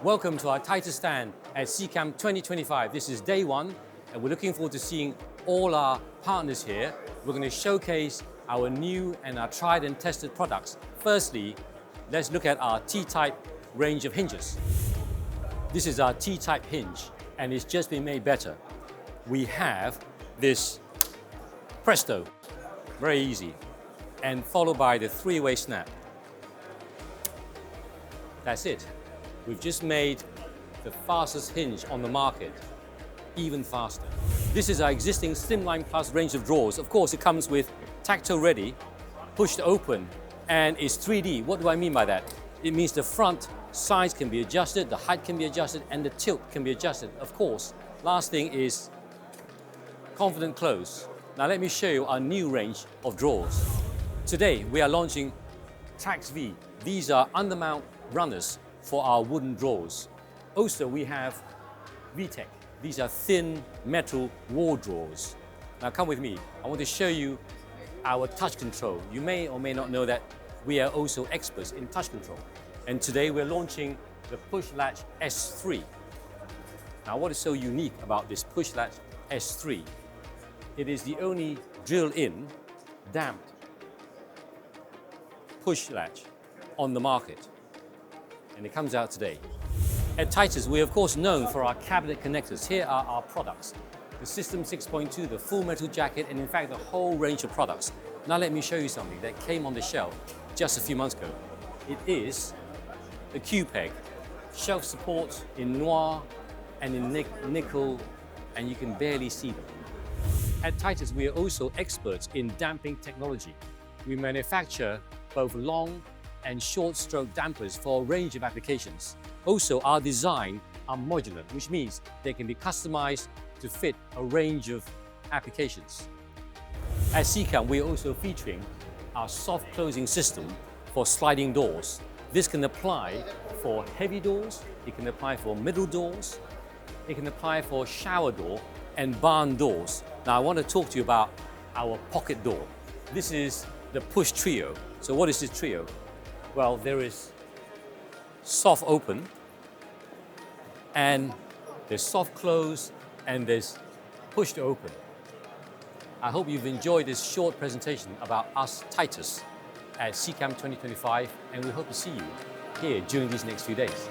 Welcome to our Titus stand at SICAM 2025. This is day one, and we're looking forward to seeing all our partners here. We're going to showcase our new and our tried and tested products. Firstly, let's look at our T-type range of hinges. This is our T-type hinge, and it's just been made better. We have this presto, very easy, and followed by the three-way snap. That's it. We've just made the fastest hinge on the market even faster. This is our existing Slimline Plus range of drawers. Of course, it comes with tactile ready, push to open, and it's 3D. What do I mean by that? It means the front size can be adjusted, the height can be adjusted, and the tilt can be adjusted. Of course, last thing is confident close. Now let me show you our new range of drawers. Today, we are launching Trax V. These are undermount runners for our wooden drawers. Also, we have VTech. These are thin metal wall drawers. Now come with me. I want to show you our touch control. You may or may not know that we are also experts in touch control. And today we're launching the Push Latch S3. Now what is so unique about this Push Latch S3? It is the only drill-in, damped push latch on the market. And it comes out today. At Titus, we're of course known for our cabinet connectors. Here are our products. The System 6.2, the full metal jacket, and in fact the whole range of products. Now let me show you something that came on the shelf just a few months ago. It is the Q-Peg. Shelf support in noir and in nickel, and you can barely see them. At Titus, we are also experts in damping technology. We manufacture both long and short stroke dampers for a range of applications. Also, our design are modular, which means they can be customized to fit a range of applications. At SICAM, we're also featuring our soft closing system for sliding doors. This can apply for heavy doors, it can apply for middle doors, it can apply for shower door and barn doors. Now, I want to talk to you about our pocket door. This is the Push Trio. So what is this trio? Well, there is soft open, and there's soft close, and there's push to open. I hope you've enjoyed this short presentation about us, Titus, at SICAM 2025, and we hope to see you here during these next few days.